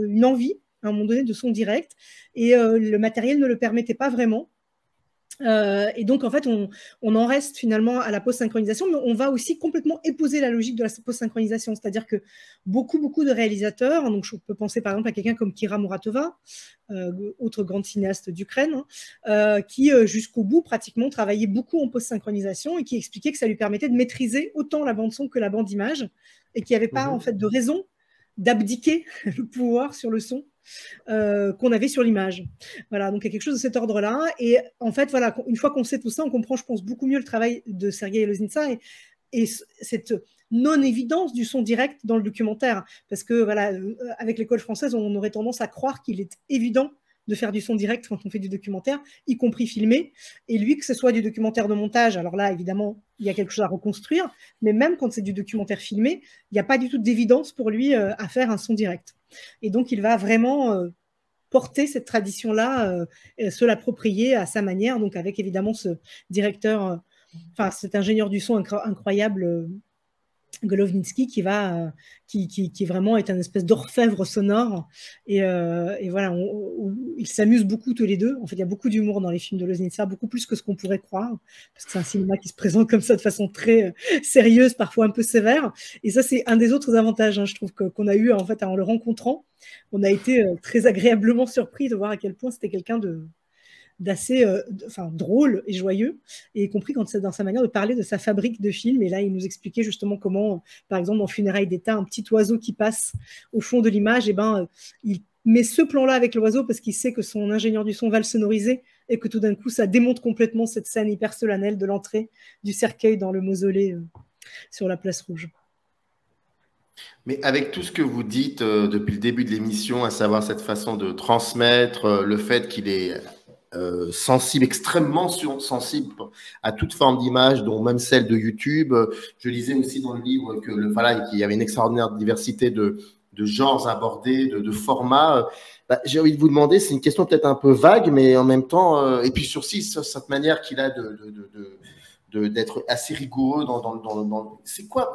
une envie à un moment donné de son direct et le matériel ne le permettait pas vraiment. Et donc, en fait, on en reste finalement à la post-synchronisation, mais on va aussi complètement épouser la logique de la post-synchronisation. C'est-à-dire que beaucoup de réalisateurs, donc je peux penser par exemple à quelqu'un comme Kira Muratova, autre grande cinéaste d'Ukraine, qui jusqu'au bout pratiquement travaillait beaucoup en post-synchronisation et qui expliquait que ça lui permettait de maîtriser autant la bande-son que la bande-image et qu'il n'y avait pas en fait de raison d'abdiquer le pouvoir sur le son qu'on avait sur l'image. Voilà, donc il y a quelque chose de cet ordre-là. Et en fait, voilà, une fois qu'on sait tout ça, on comprend, je pense, beaucoup mieux le travail de Sergueï Loznitsa et cette non-évidence du son direct dans le documentaire. Parce que, voilà, avec l'école française, on aurait tendance à croire qu'il est évident de faire du son direct quand on fait du documentaire, y compris filmé. Et lui, que ce soit du documentaire de montage, alors là, évidemment, il y a quelque chose à reconstruire, mais même quand c'est du documentaire filmé, il n'y a pas du tout d'évidence pour lui à faire un son direct. Et donc, il va vraiment porter cette tradition-là, se l'approprier à sa manière, donc avec évidemment ce directeur, cet ingénieur du son incroyable, Golovnitsky, qui vraiment est un espèce d'orfèvre sonore et voilà, ils s'amusent beaucoup tous les deux. En fait, il y a beaucoup d'humour dans les films de Loznitsa, beaucoup plus que ce qu'on pourrait croire, parce que c'est un cinéma qui se présente comme ça de façon très sérieuse, parfois un peu sévère. Et ça, c'est un des autres avantages, hein, je trouve, qu'on a eu en fait en le rencontrant. On a été très agréablement surpris de voir à quel point c'était quelqu'un d'assez drôle et joyeux, et y compris dans sa manière de parler de sa fabrique de films. Et là, il nous expliquait justement comment, par exemple, dans Funérailles d'État, un petit oiseau qui passe au fond de l'image, et il met ce plan-là avec l'oiseau parce qu'il sait que son ingénieur du son va le sonoriser, et que tout d'un coup, ça démonte complètement cette scène hyper solennelle de l'entrée du cercueil dans le mausolée sur la place Rouge. Mais avec tout ce que vous dites depuis le début de l'émission, à savoir cette façon de transmettre, le fait qu'il est sensible, extrêmement sensible à toute forme d'image, dont même celle de YouTube. Je lisais aussi dans le livre qu'il y avait une extraordinaire diversité de genres abordés, de formats. J'ai envie de vous demander, c'est une question peut-être un peu vague, mais en même temps, et puis sur cette manière qu'il a d'être assez rigoureux c'est quoi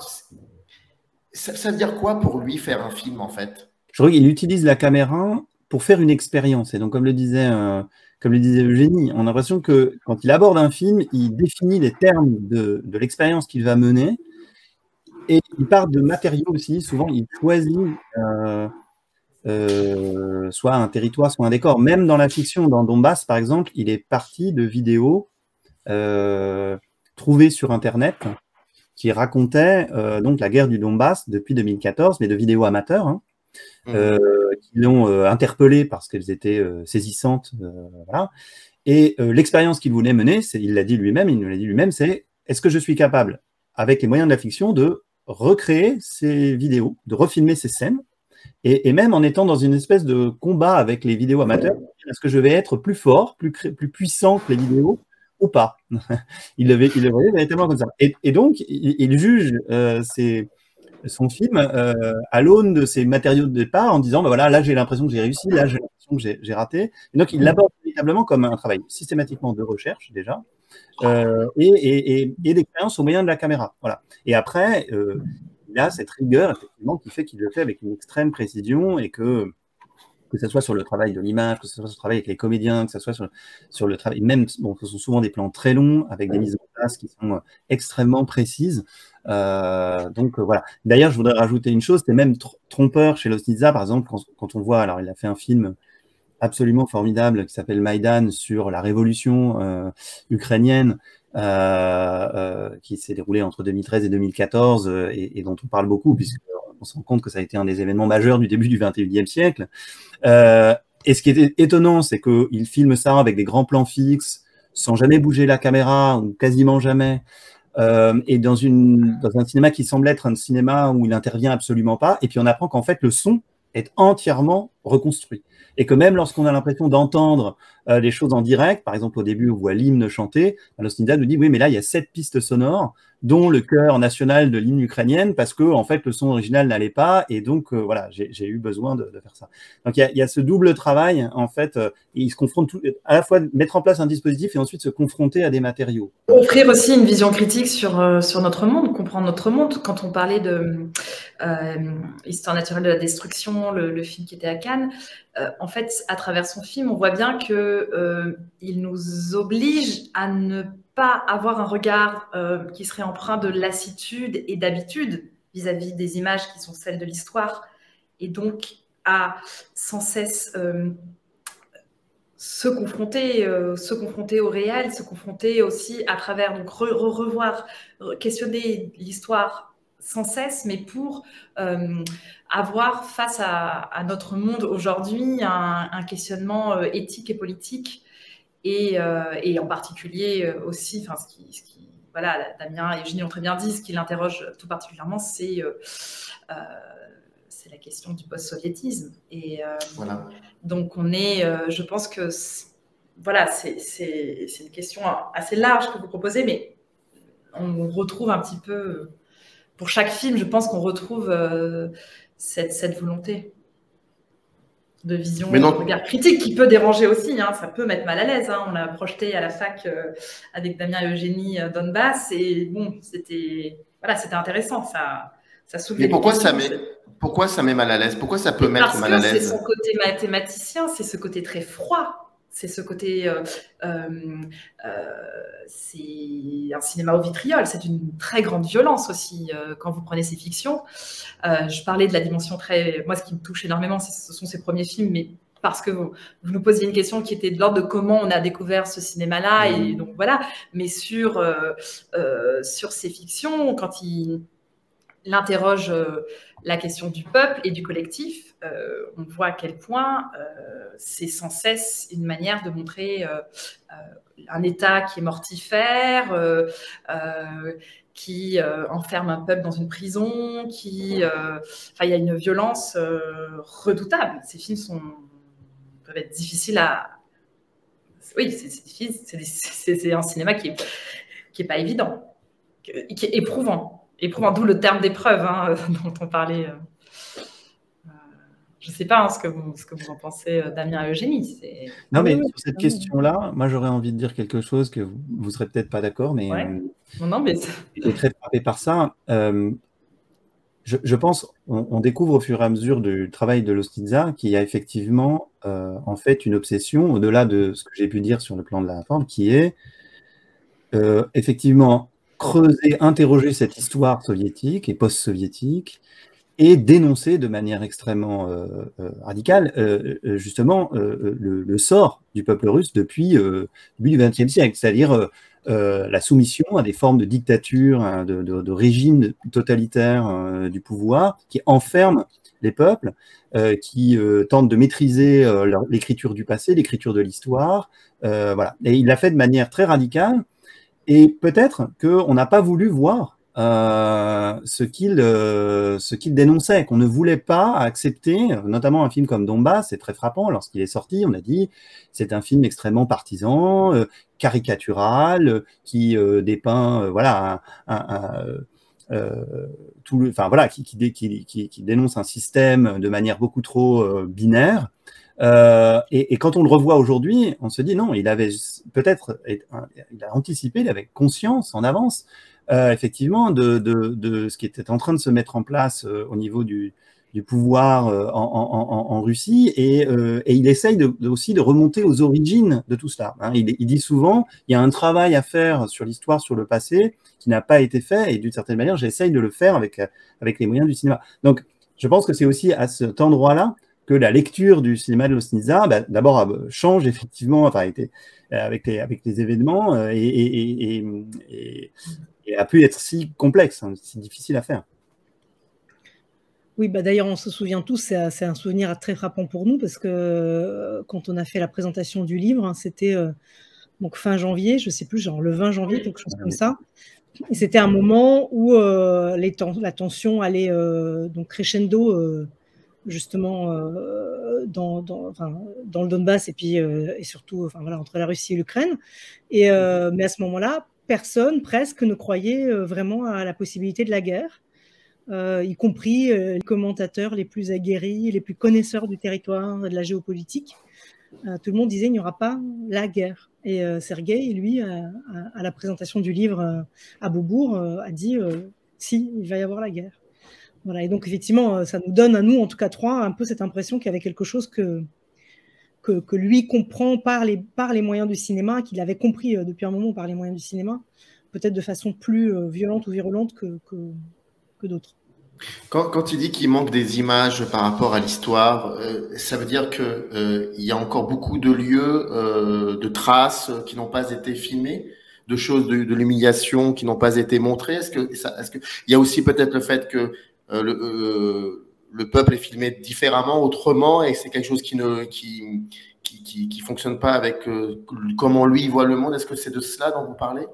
ça veut dire quoi pour lui faire un film, en fait? Je crois qu'il utilise la caméra pour faire une expérience. Et donc, comme le disait Eugénie, on a l'impression que quand il aborde un film, il définit les termes de l'expérience qu'il va mener et il part de matériaux aussi. Souvent, il choisit soit un territoire, soit un décor. Même dans la fiction, dans Donbass, par exemple, il est parti de vidéos trouvées sur Internet qui racontaient donc la guerre du Donbass depuis 2014, mais de vidéos amateurs, hein, qui l'ont interpellé parce qu'elles étaient saisissantes. Voilà. Et l'expérience qu'il voulait mener, il nous l'a dit lui-même, c'est est-ce que je suis capable, avec les moyens de la fiction, de recréer ces vidéos, de refilmer ces scènes, et même en étant dans une espèce de combat avec les vidéos amateurs, est-ce que je vais être plus fort, plus puissant que les vidéos ou pas? Il le voyait véritablement comme ça. Et donc, il juge son film à l'aune de ses matériaux de départ en disant, voilà, là j'ai l'impression que j'ai réussi, là j'ai l'impression que j'ai raté. Et donc, il l'aborde véritablement comme un travail systématiquement de recherche déjà, et d'expérience au moyen de la caméra. Voilà. Et après, il a cette rigueur, effectivement, qui fait qu'il le fait avec une extrême précision et que ce soit sur le travail de l'image, que ce soit sur le travail avec les comédiens, que ce soit sur le travail, même, bon, ce sont souvent des plans très longs, avec des mises en place qui sont extrêmement précises. Donc, voilà. D'ailleurs, je voudrais rajouter une chose, c'était même trompeur chez Loznitsa, par exemple, quand on voit, alors il a fait un film absolument formidable qui s'appelle Maïdan sur la révolution ukrainienne, qui s'est déroulée entre 2013 et 2014, et dont on parle beaucoup, puisqu'on se rend compte que ça a été un des événements majeurs du début du XXIe siècle. Et ce qui est étonnant, c'est qu'il filme ça avec des grands plans fixes, sans jamais bouger la caméra, ou quasiment jamais, et dans un cinéma qui semble être un cinéma où il intervient absolument pas, et puis on apprend qu'en fait le son est entièrement reconstruit. Et que même lorsqu'on a l'impression d'entendre des choses en direct, par exemple au début on voit l'hymne chanté, Lostnitsa nous dit oui mais là il y a 7 pistes sonores, dont le chœur national de l'hymne ukrainienne, parce que en fait le son original n'allait pas, et donc voilà, j'ai eu besoin de faire ça. Donc il y a ce double travail en fait, et ils se confrontent à la fois mettre en place un dispositif et ensuite se confronter à des matériaux. Offrir aussi une vision critique sur notre monde, comprendre notre monde. Quand on parlait de Histoire naturelle de la destruction, le film qui était à Cannes, en fait, à travers son film, on voit bien qu'il nous oblige à ne pas avoir un regard qui serait empreint de lassitude et d'habitude vis-à-vis des images qui sont celles de l'histoire, et donc à sans cesse se confronter au réel, se confronter aussi à travers, donc revoir, questionner l'histoire sans cesse, mais pour avoir face à notre monde aujourd'hui un questionnement éthique et politique, et en particulier aussi, enfin, voilà, Damien et Eugénie ont très bien dit, ce qui l'interroge tout particulièrement, c'est la question du post-soviétisme. Et voilà. Donc, je pense que voilà, c'est une question assez large que vous proposez, mais on retrouve un petit peu, pour chaque film, je pense qu'on retrouve cette volonté de vision, de regard critique qui peut déranger aussi, hein, ça peut mettre mal à l'aise. Hein. On l'a projeté à la fac avec Damien et Eugénie Donbass, et bon, c'était intéressant, ça soulevait. Mais pourquoi ça met mal à l'aise? Pourquoi ça peut mettre mal à l'aise? Parce que c'est son côté mathématicien, c'est ce côté très froid. C'est ce côté, c'est un cinéma au vitriol, c'est une très grande violence aussi quand vous prenez ces fictions. Je parlais de la dimension moi ce qui me touche énormément, ce sont ses premiers films, mais parce que vous nous posiez une question qui était de l'ordre de comment on a découvert ce cinéma-là, et donc voilà. Mais sur ces fictions, quand il interroge la question du peuple et du collectif, on voit à quel point c'est sans cesse une manière de montrer un État qui est mortifère, qui enferme un peuple dans une prison, il y a une violence redoutable. Ces films peuvent être difficiles à... Oui, c'est un cinéma qui est pas évident, qui est éprouvant, d'où le terme d'épreuve dont on parlait. Je ne sais pas ce que vous en pensez, Damien et Eugénie. Non, mais sur cette question-là, moi j'aurais envie de dire quelque chose que vous ne serez peut-être pas d'accord, mais j'étais très frappé par ça. Je pense, on découvre au fur et à mesure du travail de Lostnitsa qu'il y a effectivement en fait une obsession, au-delà de ce que j'ai pu dire sur le plan de la forme, qui est effectivement creuser, interroger cette histoire soviétique et post-soviétique, et dénoncer de manière extrêmement radicale justement le sort du peuple russe depuis le début du XXe siècle, c'est-à-dire la soumission à des formes de dictature, de régime totalitaire du pouvoir qui enferment les peuples, qui tentent de maîtriser l'écriture du passé, l'écriture de l'histoire, voilà. Et il l'a fait de manière très radicale, et peut-être qu'on n'a pas voulu voir ce qu'il dénonçait, qu'on ne voulait pas accepter, notamment un film comme Donbass, c'est très frappant, lorsqu'il est sorti, on a dit, c'est un film extrêmement partisan, caricatural, qui dépeint, voilà, qui dénonce un système de manière beaucoup trop binaire. Et quand on le revoit aujourd'hui, on se dit non, il avait peut-être, il a anticipé, il avait conscience en avance, effectivement, de ce qui était en train de se mettre en place au niveau du pouvoir en Russie, et il essaye aussi de remonter aux origines de tout cela. Hein. Il dit souvent, il y a un travail à faire sur l'histoire, sur le passé, qui n'a pas été fait, et d'une certaine manière, j'essaye de le faire avec les moyens du cinéma. Donc, je pense que c'est aussi à cet endroit-là que la lecture du cinéma de Lostnitsa, d'abord, change effectivement, enfin, avec les événements, et a pu être si complexe, hein, si difficile à faire. Oui, d'ailleurs, on se souvient tous, c'est un souvenir très frappant pour nous, parce que quand on a fait la présentation du livre, c'était donc fin janvier, je ne sais plus, genre le 20 janvier, quelque chose comme ça. Et c'était un moment où la tension allait donc crescendo justement dans le Donbass et surtout entre la Russie et l'Ukraine. Mais à ce moment-là, personne presque ne croyait vraiment à la possibilité de la guerre, y compris les commentateurs les plus aguerris, les plus connaisseurs du territoire, de la géopolitique. Tout le monde disait il n'y aura pas la guerre. Et Sergueï, lui, à la présentation du livre à Beaubourg, a dit si, il va y avoir la guerre. Voilà. Et donc, effectivement, ça nous donne à nous, en tout cas trois, un peu cette impression qu'il y avait quelque chose que lui comprend par les moyens du cinéma, qu'il avait compris depuis un moment par les moyens du cinéma, peut-être de façon plus violente ou virulente que d'autres. Quand il dit qu'il manque des images par rapport à l'histoire, ça veut dire qu'il y a encore beaucoup de lieux, de traces qui n'ont pas été filmées, de choses de l'humiliation qui n'ont pas été montrées. Est-ce que il y a aussi peut-être le fait que le peuple est filmé différemment, autrement, et c'est quelque chose qui fonctionne pas avec comment lui voit le monde. Est-ce que c'est de cela dont vous parlez?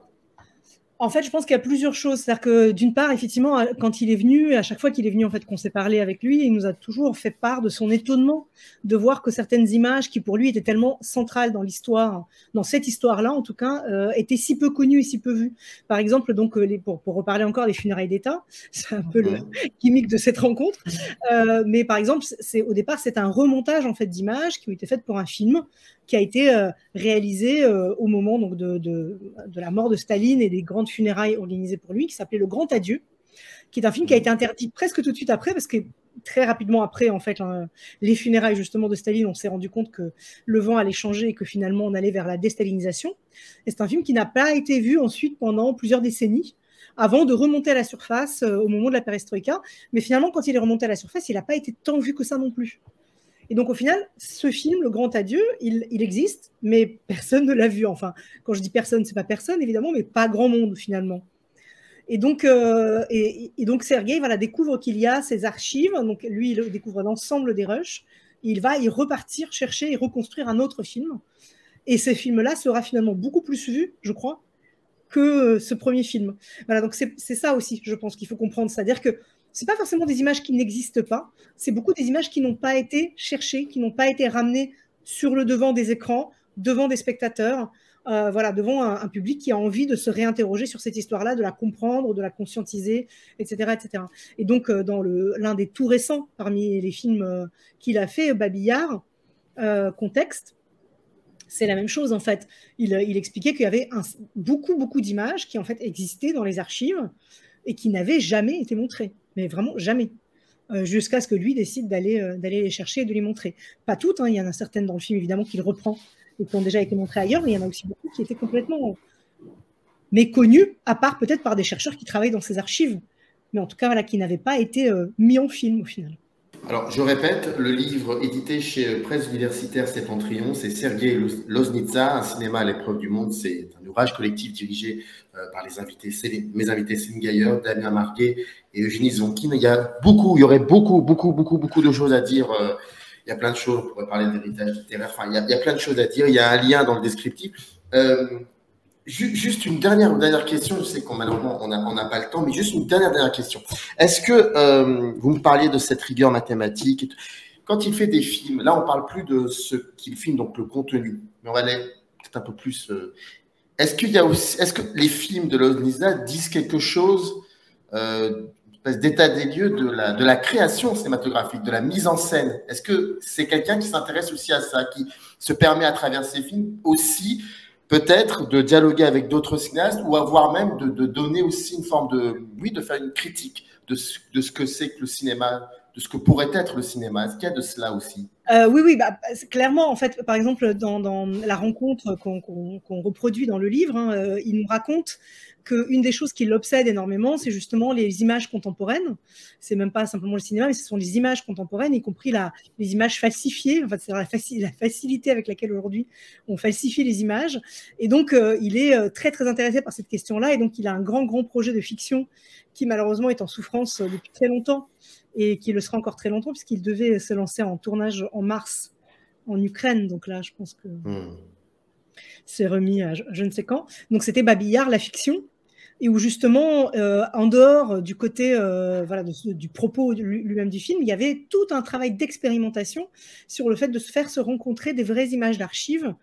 En fait, je pense qu'il y a plusieurs choses. C'est-à-dire que d'une part, effectivement, quand il est venu, à chaque fois qu'il est venu, en fait, qu'on s'est parlé avec lui, il nous a toujours fait part de son étonnement de voir que certaines images qui, pour lui, étaient tellement centrales dans l'histoire, dans cette histoire-là, en tout cas, étaient si peu connues et si peu vues. Par exemple, donc, pour reparler encore des funérailles d'État, c'est un peu le gimmick de cette rencontre. Mais par exemple, au départ, c'est un remontage en fait d'images qui ont été faites pour un film qui a été réalisé au moment donc, de la mort de Staline et des grandes funérailles organisées pour lui, qui s'appelait Le Grand Adieu, qui est un film qui a été interdit presque tout de suite après, parce que très rapidement après, en fait, les funérailles justement de Staline, on s'est rendu compte que le vent allait changer et que finalement on allait vers la déstalinisation. Et c'est un film qui n'a pas été vu ensuite pendant plusieurs décennies, avant de remonter à la surface au moment de la perestroïka. Mais finalement, quand il est remonté à la surface, il n'a pas été tant vu que ça non plus. Et donc, au final, ce film, Le Grand Adieu, il existe, mais personne ne l'a vu. Enfin, quand je dis personne, c'est pas personne, évidemment, mais pas grand monde, finalement. Et donc, donc Sergueï découvre qu'il y a ces archives. Donc, lui, il découvre l'ensemble des rushs. Il va y repartir chercher et reconstruire un autre film. Et ce film-là sera finalement beaucoup plus vu, je crois, que ce premier film. Voilà, donc c'est ça aussi, je pense qu'il faut comprendre. C'est-à-dire que ce n'est pas forcément des images qui n'existent pas, c'est beaucoup des images qui n'ont pas été cherchées, qui n'ont pas été ramenées sur le devant des écrans, devant des spectateurs, devant un public qui a envie de se réinterroger sur cette histoire-là, de la comprendre, de la conscientiser, etc. etc. Et donc, dans l'un des tout récents, parmi les films qu'il a fait, Babillard, Contexte, c'est la même chose en fait. Il expliquait qu'il y avait beaucoup d'images qui en fait existaient dans les archives et qui n'avaient jamais été montrées, mais vraiment jamais, jusqu'à ce que lui décide d'aller les chercher et de les montrer. Pas toutes, il y en a certaines dans le film évidemment qu'il reprend et qui ont déjà été montrées ailleurs, mais il y en a aussi beaucoup qui étaient complètement méconnues, à part peut-être par des chercheurs qui travaillent dans ces archives, mais en tout cas qui n'avaient pas été mis en film au final. Alors, je répète, le livre édité chez Presse Universitaire Septentrion, c'est Sergueï Loznitsa, un cinéma à l'épreuve du monde. C'est un ouvrage collectif dirigé par mes invités Céline Gaillard, Damien Marguet et Eugénie Zonkin. Il y aurait beaucoup de choses à dire. Il y a plein de choses, on pourrait parler d'héritage littéraire. Enfin, il y a plein de choses à dire. Il y a un lien dans le descriptif. Juste une dernière question. Je sais qu'on malheureusement on n'a pas le temps, mais juste une dernière question. Est-ce que vous me parliez de cette rigueur mathématique quand il fait des films? Là, on parle plus de ce qu'il filme, donc le contenu, mais on va aller peut-être un peu plus. Est-ce que les films de Loznitsa disent quelque chose, une espèce d'état des lieux de la création cinématographique, de la mise en scène? Est-ce que c'est quelqu'un qui s'intéresse aussi à ça, qui se permet à travers ses films aussi peut-être de dialoguer avec d'autres cinéastes ou voire même de donner aussi une forme de faire une critique de ce que c'est que le cinéma, de ce que pourrait être le cinéma? Est-ce qu'il y a de cela aussi? Oui, clairement, en fait, par exemple, dans la rencontre qu'on reproduit dans le livre, il nous raconte qu'une des choses qui l'obsède énormément, c'est justement les images contemporaines. C'est même pas simplement le cinéma, mais ce sont les images contemporaines, y compris les images falsifiées. En fait, c'est la facilité avec laquelle aujourd'hui on falsifie les images. Et donc, il est très, très intéressé par cette question-là. Et donc, il a un grand projet de fiction qui, malheureusement, est en souffrance depuis très longtemps et qui le sera encore très longtemps, puisqu'il devait se lancer en tournage en mars en Ukraine. Donc là, je pense que c'est remis à je ne sais quand. Donc, c'était Babillard, la fiction. et où justement, en dehors du côté voilà, du propos lui-même du film, il y avait tout un travail d'expérimentation sur le fait de se faire se rencontrer des vraies images d'archives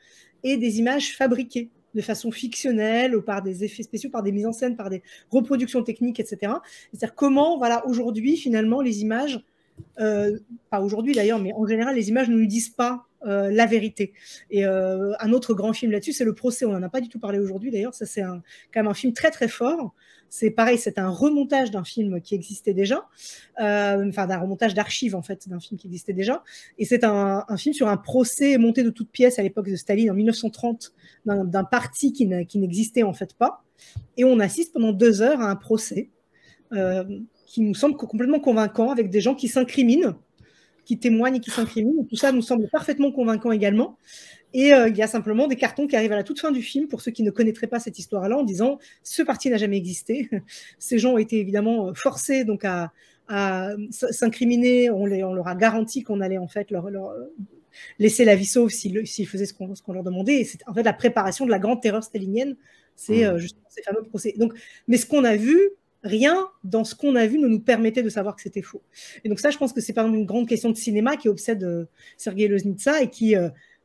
et des images fabriquées de façon fictionnelle, ou par des effets spéciaux, par des mises en scène, par des reproductions techniques, etc. C'est-à-dire comment, voilà, aujourd'hui, finalement, les images, pas aujourd'hui d'ailleurs, mais en général, les images ne nous disent pas la vérité. Et un autre grand film là-dessus, c'est Le Procès. On n'en a pas du tout parlé aujourd'hui d'ailleurs. Ça, c'est quand même un film très très fort. C'est pareil, c'est un remontage d'un film qui existait déjà, enfin d'un remontage d'archives en fait, d'un film qui existait déjà. Et c'est un film sur un procès monté de toutes pièces à l'époque de Staline en 1930 d'un parti qui n'existait en fait pas. Et on assiste pendant 2 heures à un procès qui nous semble complètement convaincant, avec des gens qui s'incriminent, qui témoignent et qui s'incriminent. Tout ça nous semble parfaitement convaincant également. Et il y a simplement des cartons qui arrivent à la toute fin du film, pour ceux qui ne connaîtraient pas cette histoire-là, en disant « ce parti n'a jamais existé ». Ces gens ont été évidemment forcés donc, à s'incriminer. On leur a garanti qu'on allait en fait leur laisser la vie sauve s'ils faisaient ce qu'on leur demandait. Et c'est en fait la préparation de la grande terreur stalinienne, c'est justement ces fameux procès. Donc, mais ce qu'on a vu, rien dans ce qu'on a vu ne nous permettait de savoir que c'était faux. Et donc ça, je pense que c'est par exemple une grande question de cinéma qui obsède Sergueï Loznitsa et qui,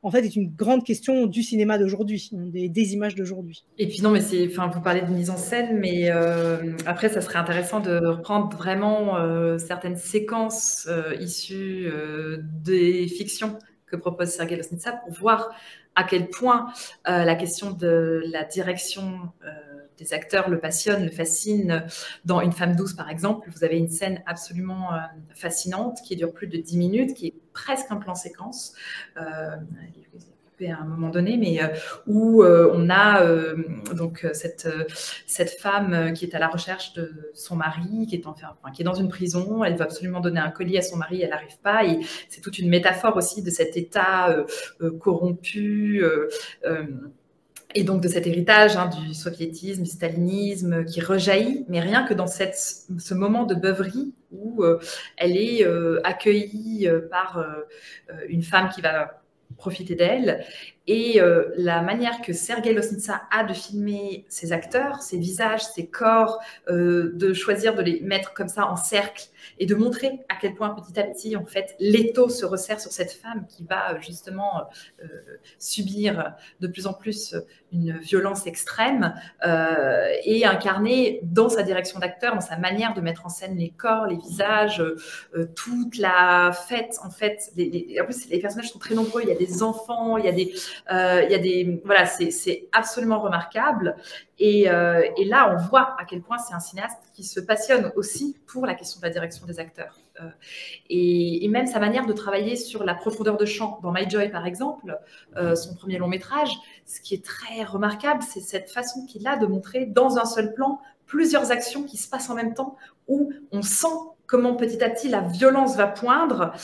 en fait, est une grande question du cinéma d'aujourd'hui, des images d'aujourd'hui. Et puis non, mais vous parlez de mise en scène, mais après, ça serait intéressant de reprendre vraiment certaines séquences issues des fictions que propose Sergueï Loznitsa pour voir à quel point la question de la direction des acteurs le passionne, le fascine. Dans Une femme douce, par exemple, vous avez une scène absolument fascinante qui dure plus de 10 minutes, qui est presque un plan séquence, à un moment donné, mais où on a donc cette femme qui est à la recherche de son mari, qui est dans une prison. Elle veut absolument donner un colis à son mari, elle n'arrive pas. Et c'est toute une métaphore aussi de cet état corrompu. Et donc de cet héritage du soviétisme, du stalinisme qui rejaillit, mais rien que dans ce moment de beuverie où elle est accueillie par une femme qui va profiter d'elle. Et la manière que Sergueï Loznitsa a de filmer ses acteurs, ses visages, ses corps, de choisir de les mettre comme ça en cercle et de montrer à quel point petit à petit, en fait, l'étau se resserre sur cette femme qui va justement subir de plus en plus une violence extrême et incarner dans sa direction d'acteur, dans sa manière de mettre en scène les corps, les visages, toute la fête, en fait. En plus, les personnages sont très nombreux, il y a des enfants, il y a des voilà, c'est absolument remarquable. Et là, on voit à quel point c'est un cinéaste qui se passionne aussi pour la question de la direction des acteurs. Et même sa manière de travailler sur la profondeur de champ. Dans My Joy, par exemple, son premier long métrage, ce qui est très remarquable, c'est cette façon qu'il a de montrer dans un seul plan plusieurs actions qui se passent en même temps, où on sent comment petit à petit la violence va poindre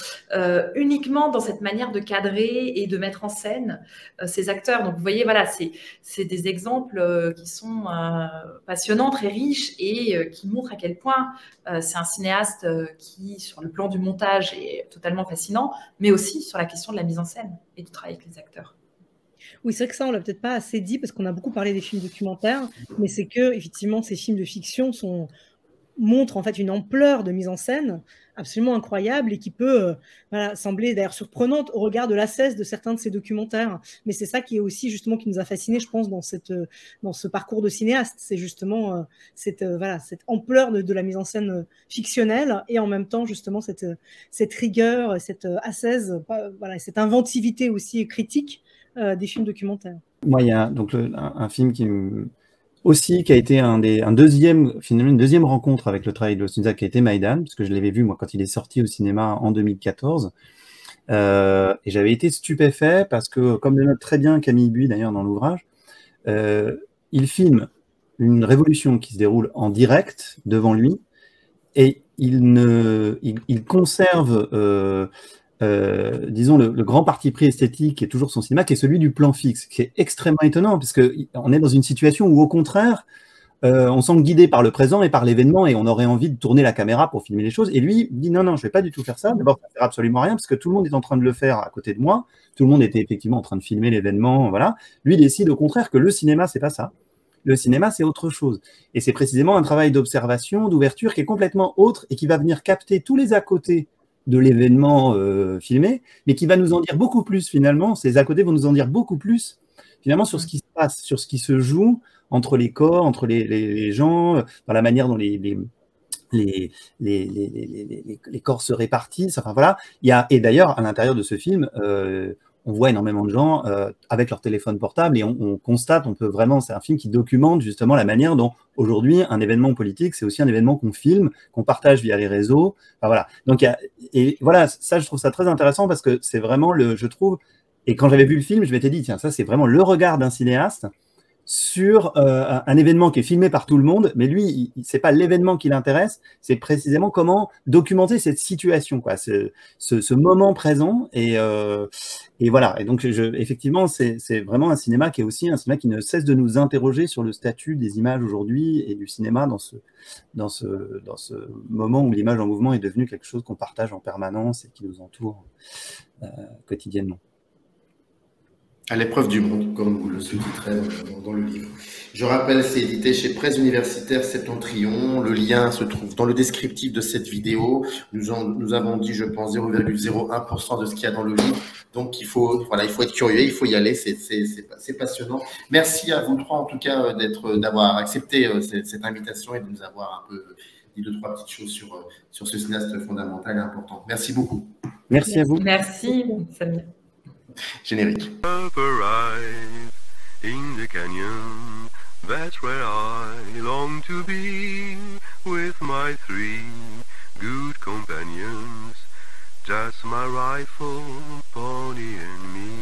uniquement dans cette manière de cadrer et de mettre en scène ces acteurs. Donc vous voyez, voilà, c'est des exemples qui sont passionnants, très riches et qui montrent à quel point c'est un cinéaste qui, sur le plan du montage, est totalement fascinant, mais aussi sur la question de la mise en scène et du travail avec les acteurs. Oui, c'est vrai que ça, on l'a peut-être pas assez dit, parce qu'on a beaucoup parlé des films documentaires, mais c'est que, effectivement, ces films de fiction montrent en fait une ampleur de mise en scène absolument incroyable et qui peut voilà, sembler d'ailleurs surprenante au regard de l'assesse de certains de ces documentaires. Mais c'est ça qui est aussi justement qui nous a fascinés, je pense, dans ce parcours de cinéaste. C'est justement cette ampleur de la mise en scène fictionnelle et en même temps justement cette rigueur, cette assesse, voilà, cette inventivité aussi critique des films documentaires. Moi, il y a donc un film qui a été une deuxième rencontre avec le travail de Loznitsa, qui a été Maïdan, parce que je l'avais vu moi quand il est sorti au cinéma en 2014, et j'avais été stupéfait parce que, comme le note très bien Camille Buis d'ailleurs dans l'ouvrage, il filme une révolution qui se déroule en direct devant lui, et il conserve disons le grand parti pris esthétique qui est toujours son cinéma, qui est celui du plan fixe, qui est extrêmement étonnant, parce qu'on est dans une situation où, au contraire, on semble guidé par le présent et par l'événement, et on aurait envie de tourner la caméra pour filmer les choses. Et lui dit non, je vais pas du tout faire ça. D'abord, ça ne sert absolument à rien, parce que tout le monde est en train de le faire à côté de moi. Tout le monde était effectivement en train de filmer l'événement. Voilà. Lui décide au contraire que le cinéma, c'est pas ça. Le cinéma, c'est autre chose. Et c'est précisément un travail d'observation, d'ouverture qui est complètement autre et qui va venir capter tous les à côté de l'événement filmé, mais qui va nous en dire beaucoup plus finalement. Ces à côté vont nous en dire beaucoup plus finalement sur ce qui se passe, sur ce qui se joue entre les corps, entre les gens, dans la manière dont les corps se répartissent. Enfin voilà. Et d'ailleurs, à l'intérieur de ce film, on voit énormément de gens avec leur téléphone portable et on constate, c'est un film qui documente justement la manière dont aujourd'hui un événement politique, c'est aussi un événement qu'on filme, qu'on partage via les réseaux. Enfin, voilà. Donc, et voilà, ça, je trouve ça très intéressant parce que c'est vraiment je trouve, et quand j'avais vu le film, je m'étais dit, tiens, ça, c'est vraiment le regard d'un cinéaste sur un événement qui est filmé par tout le monde, mais lui, c'est pas l'événement qui l'intéresse, c'est précisément comment documenter cette situation, quoi, ce moment présent, et voilà. Et donc, effectivement, c'est vraiment un cinéma qui est aussi un cinéma qui ne cesse de nous interroger sur le statut des images aujourd'hui et du cinéma dans ce moment où l'image en mouvement est devenue quelque chose qu'on partage en permanence et qui nous entoure quotidiennement. À l'épreuve du monde, comme vous le sous-titrez dans le livre. Je rappelle, c'est édité chez Presse Universitaire Septentrion. Le lien se trouve dans le descriptif de cette vidéo. Nous avons dit, je pense, 0,01% de ce qu'il y a dans le livre. Donc, il faut être curieux, il faut y aller. C'est passionnant. Merci à vous trois, en tout cas, d'avoir accepté cette invitation et de nous avoir un peu dit 2-3 petites choses sur ce cinéaste fondamental et important. Merci beaucoup. Merci à vous. Merci, Samir. Générique. Up arrive in the canyon, that's where I long to be, with my 3 good companions, just my rifle, pony and me.